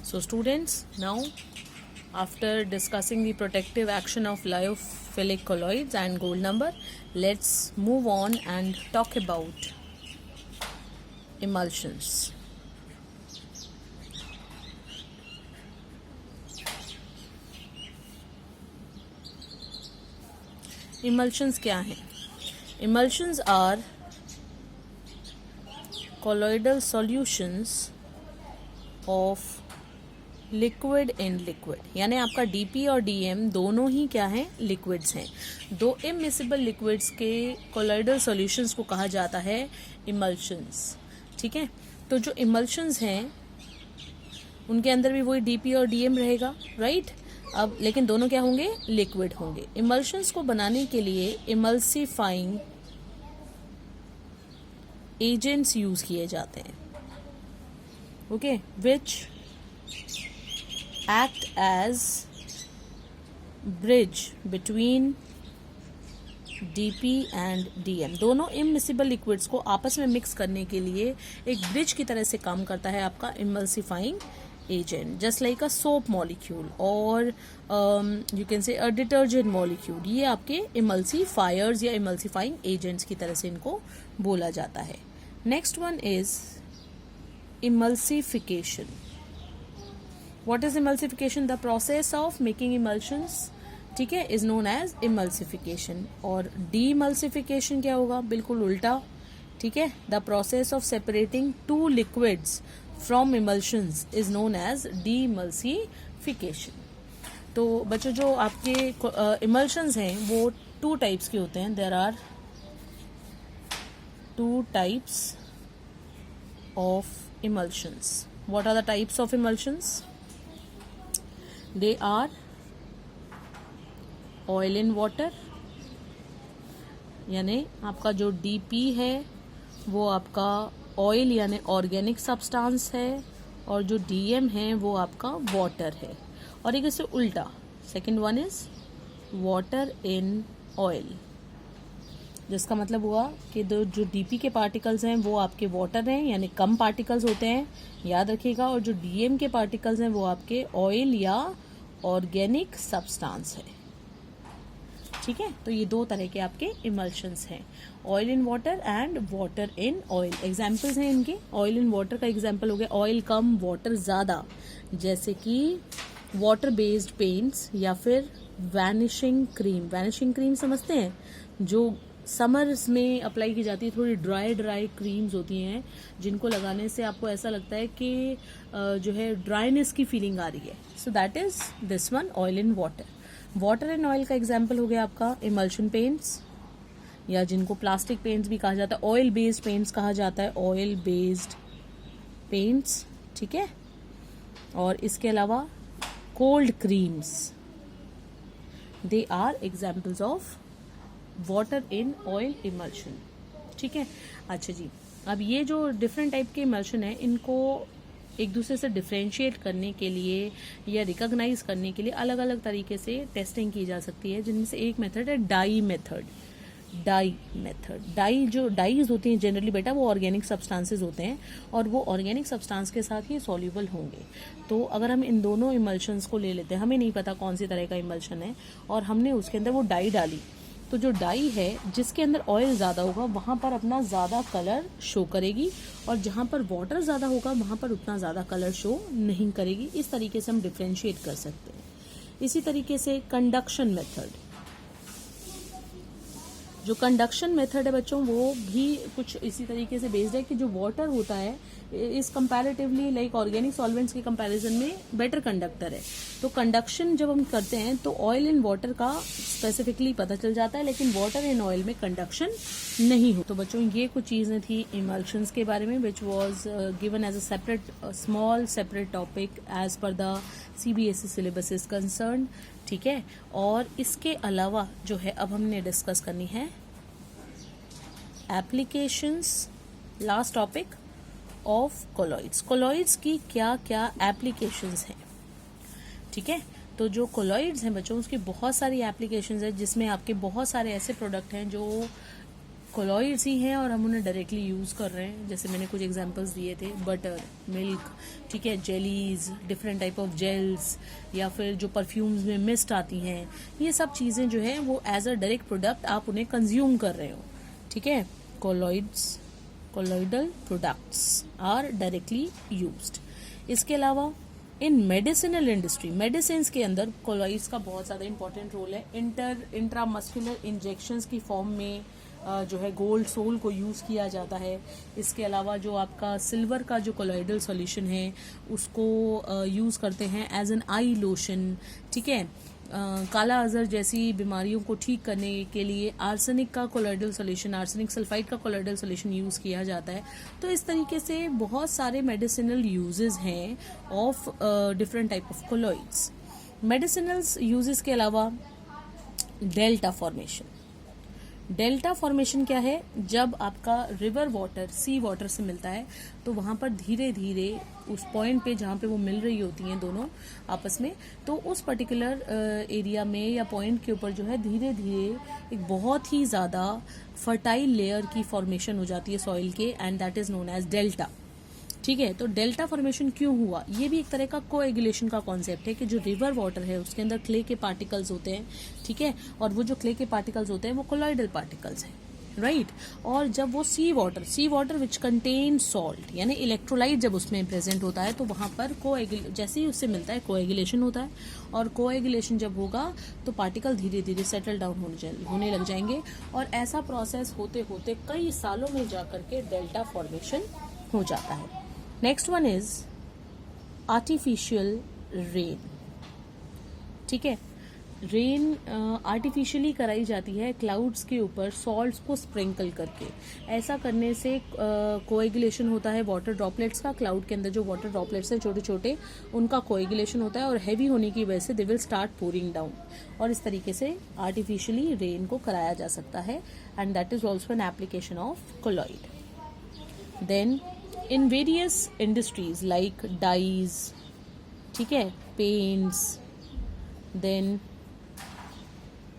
So students, now after discussing the protective action of lyophilic colloids and gold number, let's move on and talk about emulsions. Emulsions क्या हैं? Emulsions are colloidal solutions of liquid in liquid, यानी आपका DP और DM दोनों ही क्या हैं? Liquids हैं। दो इमिसिबल लिक्विड्स के कोलॉइडल सॉल्यूशंस को कहा जाता है इमल्शंस। ठीक है, तो जो इमल्शंस हैं उनके अंदर भी वही डीपी और डीएम रहेगा, राइट। अब लेकिन दोनों क्या होंगे? लिक्विड होंगे। इमल्शंस को बनाने के लिए इमल्सिफाइंग एजेंट्स यूज किए जाते हैं, okay, which act as bridge between DP and DM। दोनों इमिसिबल लिक्विड्स को आपस में मिक्स करने के लिए एक ब्रिज की तरह से काम करता है आपका emulsifying agent, just like a soap molecule और you can say a detergent molecule. ये आपके इमल्सीफायर्स या इमल्सिफाइंग एजेंट्स की तरह से इनको बोला जाता है। Next one is emulsification. What is emulsification? The process of making emulsions, ठीक है, is known as emulsification। और demulsification क्या होगा? बिल्कुल उल्टा, ठीक है। The process of separating two liquids from emulsions is known as demulsification। तो बच्चों जो आपके emulsions हैं वो टू टाइप्स के होते हैं। There are two types of emulsions। What are the types of emulsions? They are oil in water, यानी आपका जो DP है वो आपका ऑयल यानी ऑर्गेनिक सब्सटेंस है, और जो DM है वो आपका वाटर है। और एक इससे उल्टा, second one is water in oil, जिसका मतलब हुआ कि जो DP के पार्टिकल्स हैं वो आपके वाटर हैं यानी कम पार्टिकल्स होते हैं, याद रखिएगा। और जो DM के पार्टिकल्स हैं वो आपके ऑयल या ऑर्गेनिक सब्सटेंस है, ठीक है। तो ये दो तरह के आपके इमल्शंस हैं, oil in water and water in oil. Examples हैं इनके। ऑयल इन वाटर का एग्जाम्पल हो गया ऑयल कम वाटर ज़्यादा, जैसे कि वाटर बेस्ड पेंट्स या फिर वैनिशिंग क्रीम। वैनिशिंग क्रीम समझते हैं, जो समर्स में अप्लाई की जाती है, थोड़ी ड्राई क्रीम्स होती हैं जिनको लगाने से आपको ऐसा लगता है कि जो है ड्राइनेस की फीलिंग आ रही है। So that is this one, oil in water. Water in oil का एग्जांपल हो गया आपका इमल्शन पेंट्स, या जिनको प्लास्टिक पेंट्स भी कहा जाता है, ऑयल बेस्ड पेंट्स कहा जाता है, ऑयल बेस्ड पेंट्स, ठीक है। और इसके अलावा cold creams, they are examples of water in oil emulsion, ठीक है। अच्छा जी, अब ये जो डिफरेंट टाइप के इमल्शन है इनको एक दूसरे से डिफ्रेंशिएट करने के लिए या रिकॉग्नाइज करने के लिए अलग अलग तरीके से टेस्टिंग की जा सकती है, जिनमें से एक मेथड है डाई मेथड। डाई जो डाइज होती हैं जनरली बेटा वो ऑर्गेनिक सब्सटेंसेस होते हैं, और वो ऑर्गेनिक सब्सटेंस के साथ ही सॉल्युबल होंगे। तो अगर हम इन दोनों इमल्शंस को ले लेते हैं, हमें नहीं पता कौन सी तरह का इमल्शन है, और हमने उसके अंदर वो डाई डाली, तो जो डाई है जिसके अंदर ऑयल ज़्यादा होगा वहाँ पर अपना ज़्यादा कलर शो करेगी, और जहाँ पर वाटर ज़्यादा होगा वहाँ पर उतना ज़्यादा कलर शो नहीं करेगी। इस तरीके से हम डिफ्रेंशिएट कर सकते हैं। इसी तरीके से कंडक्शन मेथड, जो कंडक्शन मेथड है बच्चों वो भी कुछ इसी तरीके से बेस्ड है कि जो वाटर होता है इस कंपैरेटिवली लाइक ऑर्गेनिक सॉल्वेंट्स के कंपैरिजन में बेटर कंडक्टर है। तो कंडक्शन जब हम करते हैं तो ऑयल इन वाटर का स्पेसिफिकली पता चल जाता है, लेकिन वाटर इन ऑयल में कंडक्शन नहीं हो। तो बच्चों ये कुछ चीज़ें थी इमल्शंस के बारे में, which was given as a separate small separate topic as per the CBSE syllabus is concern, ठीक है। और इसके अलावा जो है अब हमने डिस्कस करनी है applications, last topic of colloids. Colloids की क्या क्या एप्लीकेशंस हैं, ठीक है। तो जो कोलॉइड्स हैं बच्चों उसकी बहुत सारी एप्लीकेशंस हैं, जिसमें आपके बहुत सारे ऐसे प्रोडक्ट हैं जो कोलॉइड्स ही हैं और हम उन्हें डायरेक्टली यूज़ कर रहे हैं। जैसे मैंने कुछ एग्जांपल्स दिए थे, बटर, मिल्क, ठीक है, jellies, different type of gels, या फिर जो परफ्यूम्स में मिस्ट आती हैं, ये सब चीज़ें जो है वो एज अ डायरेक्ट प्रोडक्ट आप उन्हें कंज्यूम कर रहे हो, ठीक है। Colloidal products are directly used. इसके अलावा इन मेडिसिनल इंडस्ट्री, मेडिसिन के अंदर कोलॉइड्स का बहुत ज़्यादा इंपॉर्टेंट रोल है। इंट्रामस्कुलर इंजेक्शंस की फॉर्म में जो है गोल्ड सोल को यूज़ किया जाता है। इसके अलावा जो आपका सिल्वर का जो कोलॉइडल सॉल्यूशन है उसको यूज़ करते हैं एज एन आई लोशन, ठीक है। काला अजहर जैसी बीमारियों को ठीक करने के लिए आर्सेनिक का कोलॉइडल सॉल्यूशन, आर्सेनिक सल्फाइड का कोलॉइडल सॉल्यूशन यूज़ किया जाता है। तो इस तरीके से बहुत सारे मेडिसिनल यूजेस हैं of different type of colloids. Medicinal uses के अलावा डेल्टा फॉर्मेशन। डेल्टा फॉर्मेशन क्या है? जब आपका रिवर वाटर सी वाटर से मिलता है तो वहाँ पर धीरे धीरे उस पॉइंट पे जहाँ पे वो मिल रही होती हैं दोनों आपस में, तो उस पर्टिकुलर एरिया में या पॉइंट के ऊपर जो है धीरे धीरे एक बहुत ही ज़्यादा फर्टाइल लेयर की फॉर्मेशन हो जाती है सॉइल के, and that is known as delta, ठीक है। तो डेल्टा फॉर्मेशन क्यों हुआ? ये भी एक तरह का कोएगुलेशन का कॉन्सेप्ट है कि जो रिवर वाटर है उसके अंदर क्ले के पार्टिकल्स होते हैं, ठीक है, और वो जो क्ले के पार्टिकल्स होते हैं वो कोलॉइडल पार्टिकल्स हैं, राइट। और जब वो सी वाटर विच कंटेन सॉल्ट यानी इलेक्ट्रोलाइट जब उसमें प्रेजेंट होता है तो वहाँ पर जैसे ही उससे मिलता है कोएगुलेशन होता है, और कोएगुलेशन जब होगा तो पार्टिकल धीरे धीरे सेटल डाउन होने लग जाएंगे, और ऐसा प्रोसेस होते होते कई सालों में जाकर के डेल्टा फॉर्मेशन हो जाता है। Next one is artificial rain, ठीक है। रेन आर्टिफिशियली कराई जाती है क्लाउड्स के ऊपर सॉल्ट्स को स्प्रिंकल करके। ऐसा करने से कोएगुलेशन होता है वाटर ड्रॉपलेट्स का। क्लाउड के अंदर जो वाटर ड्रॉपलेट्स हैं छोटे छोटे, उनका कोएगुलेशन होता है और हैवी होने की वजह से they will start pouring down, और इस तरीके से आर्टिफिशियली रेन को कराया जा सकता है, and that is also an application of colloid. Then in various industries like dyes, ठीक है, paints, then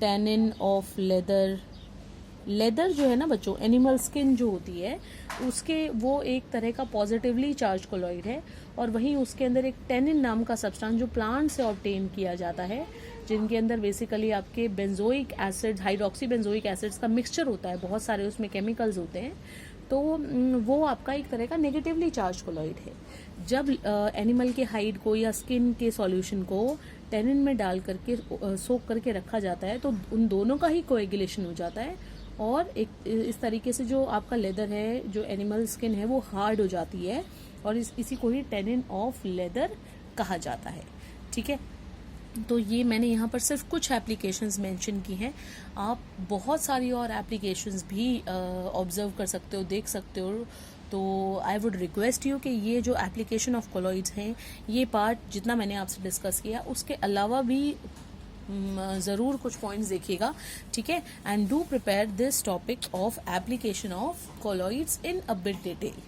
tanning of leather जो है ना बच्चों, एनिमल स्किन जो होती है उसके, वो एक तरह का पॉजिटिवली चार्ज कोलॉइड है, और वहीं उसके अंदर एक टैनिन नाम का सब्सटेंस जो प्लांट से ऑब्टेन किया जाता है, जिनके अंदर बेसिकली आपके benzoic acid, hydroxy benzoic acids का मिक्सचर होता है, बहुत सारे उसमें केमिकल्स होते हैं, तो वो आपका एक तरह का नेगेटिवली चार्ज कोलॉइड है। जब एनिमल के हाइड को या स्किन के सॉल्यूशन को टैनिन में डाल करके सोक करके रखा जाता है तो उन दोनों का ही कोएगुलेशन हो जाता है, और एक इस तरीके से जो आपका लेदर है, जो एनिमल स्किन है, वो हार्ड हो जाती है, और इसी को ही टैनिन ऑफ लेदर कहा जाता है, ठीक है। तो ये मैंने यहाँ पर सिर्फ कुछ एप्लीकेशंस मेंशन की हैं, आप बहुत सारी और एप्लीकेशंस भी ऑब्जर्व कर सकते हो, देख सकते हो। तो आई वुड रिक्वेस्ट यू कि ये जो एप्लीकेशन ऑफ कोलॉइड्स हैं, ये पार्ट जितना मैंने आपसे डिस्कस किया उसके अलावा भी ज़रूर कुछ पॉइंट्स देखिएगा, ठीक है, and do prepare this topic of application of colloids in a bit detail,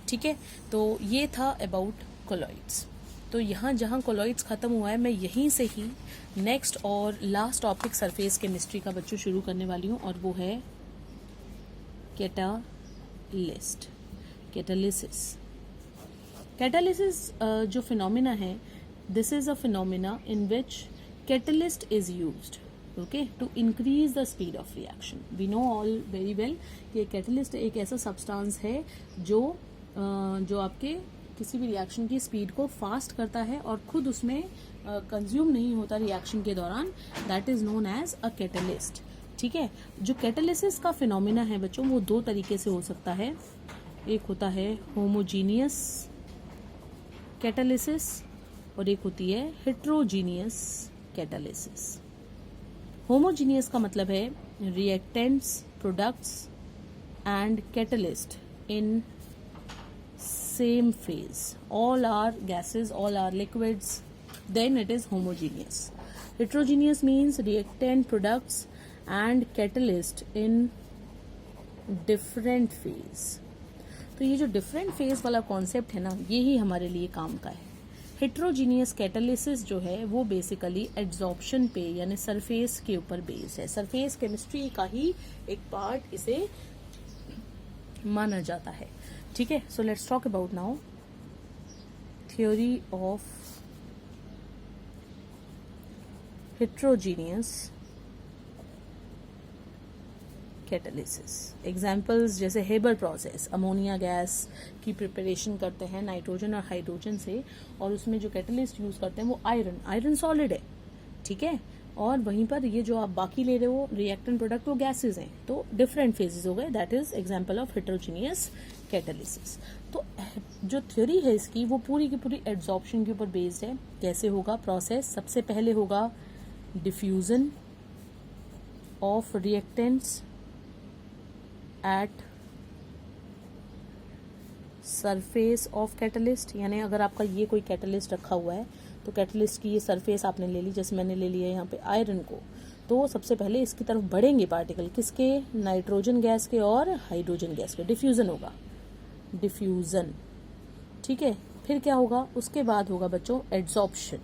ठीक है। तो ये था अबाउट कोलॉइड्स। तो यहाँ जहाँ कोलॉइड्स खत्म हुआ है, मैं यहीं से ही नेक्स्ट और लास्ट टॉपिक सरफेस केमिस्ट्री का बच्चों शुरू करने वाली हूँ, और वो है कैटालिसिस जो फिनोमिना है, this is a phenomena in which catalyst is used, okay, to increase the speed of reaction. We know all very well कि कैटलिस्ट एक ऐसा सब्सटेंस है जो आपके किसी भी रिएक्शन की स्पीड को फास्ट करता है और खुद उसमें कंज्यूम नहीं होता रिएक्शन के दौरान, that is known as a catalyst, ठीक है। जो कैटालिसिस का फिनोमिना है बच्चों, वो दो तरीके से हो सकता है। एक होता है होमोजीनियस कैटालिसिस और एक होती है हेट्रोजीनियस कैटालिसिस। होमोजीनियस का मतलब है reactants, products and catalyst in same phase, all are gases, all are liquids, then it is homogeneous. Heterogeneous means reactant, products and catalyst in different phase. तो ये जो different phase वाला concept है ना, ये ही हमारे लिए काम का है, हेट्रोजीनियस कैटालिसिस जो है वो बेसिकली एड्सॉर्प्शन पे यानी सरफेस के ऊपर बेस्ड है, सरफेस केमिस्ट्री का ही एक पार्ट इसे माना जाता है। ठीक है, so let's talk about now theory of heterogeneous catalysis. Examples जैसे हेबर प्रोसेस, अमोनिया गैस की प्रिपरेशन करते हैं नाइट्रोजन और हाइड्रोजन से, और उसमें जो कैटलिस्ट यूज करते हैं वो आयरन सॉलिड है, ठीक है, और वहीं पर ये जो आप बाकी ले रहे हो रिएक्टेंट प्रोडक्ट वो गैसेज हैं, तो डिफरेंट फेजेस हो गए। That is example of heterogeneous catalysis. तो जो थ्योरी है इसकी वो पूरी की पूरी एड्सॉर्प्शन के ऊपर बेस्ड है। कैसे होगा प्रोसेस? सबसे पहले होगा diffusion of reactants at surface of catalyst, यानी अगर आपका ये कोई कैटलिस्ट रखा हुआ है तो कैटलिस्ट की ये सरफेस आपने ले ली, जैसे मैंने ले लिया यहाँ पे आयरन को, तो सबसे पहले इसकी तरफ बढ़ेंगे पार्टिकल, किसके? नाइट्रोजन गैस के और हाइड्रोजन गैस के। डिफ्यूजन होगा, डिफ्यूजन, ठीक है। फिर क्या होगा? उसके बाद होगा बच्चों adsorption,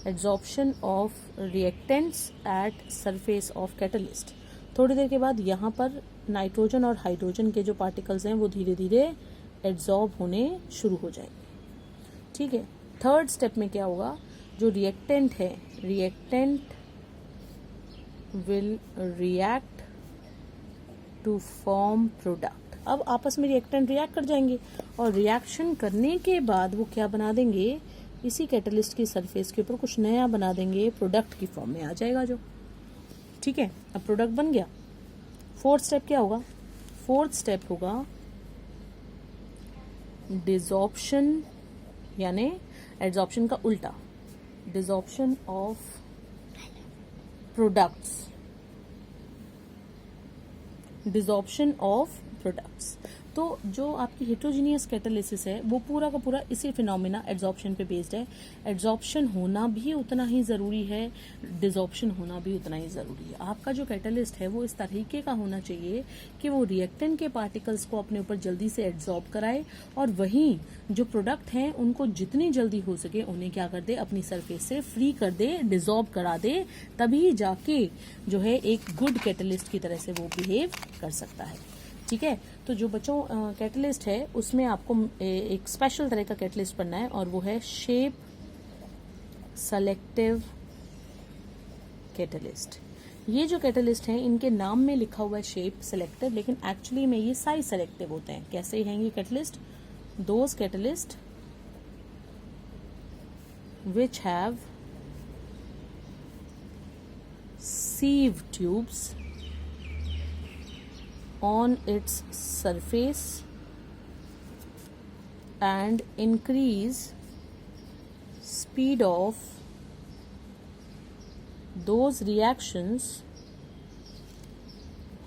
adsorption of reactants at surface of catalyst. थोड़ी देर के बाद यहाँ पर नाइट्रोजन और हाइड्रोजन के जो पार्टिकल्स हैं वो धीरे धीरे एड्सॉर्ब होने शुरू हो जाएंगे, ठीक है। थर्ड स्टेप में क्या होगा? जो रिएक्टेंट है, reactant will react to form product. अब आपस में रिएक्टेंट रिएक्ट कर जाएंगे और रिएक्शन करने के बाद वो क्या बना देंगे? इसी कैटलिस्ट की सरफेस के ऊपर कुछ नया बना देंगे, प्रोडक्ट की फॉर्म में आ जाएगा जो, ठीक है। अब प्रोडक्ट बन गया। फोर्थ स्टेप क्या होगा? फोर्थ स्टेप होगा डिसॉर्प्शन, यानी एड्सॉर्प्शन का उल्टा, desorption of products, desorption of products. तो जो आपकी हेट्रोजीनियस कैटालिसिस है वो पूरा का पूरा इसी फिनोमिना एड्सॉर्प्शन पे बेस्ड है। एड्सॉर्प्शन होना भी उतना ही जरूरी है, डिसॉर्प्शन होना भी उतना ही जरूरी है। आपका जो कैटालिस्ट है वो इस तरीके का होना चाहिए कि वो रिएक्टेंट के पार्टिकल्स को अपने ऊपर जल्दी से एड्सॉर्ब कराए, और वहीं जो प्रोडक्ट हैं उनको जितनी जल्दी हो सके उन्हें क्या कर दे? अपनी सरफेस से फ्री कर दे, डिसॉर्ब करा दे, तभी जाके जो है एक गुड कैटालिस्ट की तरह से वो बिहेव कर सकता है, ठीक है। तो जो बच्चों कैटलिस्ट है उसमें आपको एक स्पेशल तरह का कैटलिस्ट बनना है, और वो है शेप सेलेक्टिव कैटलिस्ट। ये जो कैटलिस्ट हैं इनके नाम में लिखा हुआ है शेप सेलेक्टिव, लेकिन एक्चुअली में ये साइज सेलेक्टिव होते हैं। कैसे हैं ये catalyst? Those catalyst which have sieve tubes on its surface and increase speed of those reactions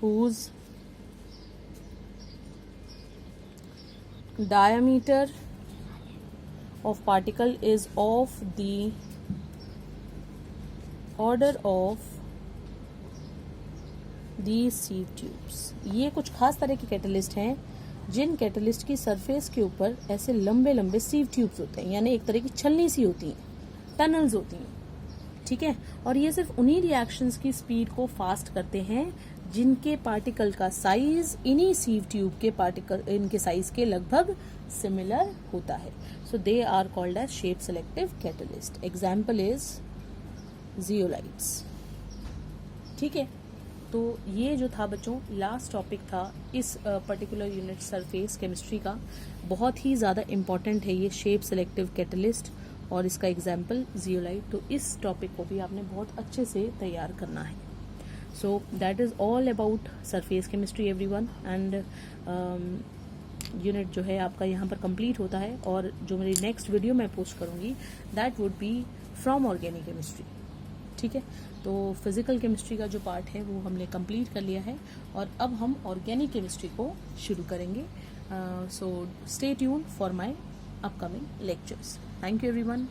whose diameter of particle is of the order of these sieve tubes। ये कुछ खास तरह के कैटलिस्ट हैं जिन कैटलिस्ट की सरफेस के ऊपर ऐसे लंबे लंबे सीव ट्यूब्स होते हैं, यानी एक तरह की छलनी सी होती हैं, टनल्स होती हैं, ठीक है। और ये सिर्फ उन्हीं रिएक्शंस की स्पीड को फास्ट करते हैं जिनके पार्टिकल का साइज इन्हीं सीव ट्यूब के पार्टिकल इनके साइज के लगभग सिमिलर होता है। So they are called as shape selective catalyst. Example is zeolites, ठीक है। तो ये जो था बच्चों लास्ट टॉपिक था इस पर्टिकुलर यूनिट सरफेस केमिस्ट्री का। बहुत ही ज़्यादा इम्पॉर्टेंट है ये शेप सेलेक्टिव कैटलिस्ट और इसका एग्जाम्पल जियोलाइट। तो इस टॉपिक को भी आपने बहुत अच्छे से तैयार करना है। So that is all about surface chemistry everyone, and unit जो है आपका यहाँ पर कंप्लीट होता है। और जो मेरी नेक्स्ट वीडियो मैं पोस्ट करूँगी that would be from organic chemistry, ठीक है। तो फिजिकल केमिस्ट्री का जो पार्ट है वो हमने कंप्लीट कर लिया है और अब हम ऑर्गेनिक केमिस्ट्री को शुरू करेंगे। So stay tune for my upcoming lectures. Thank you everyone.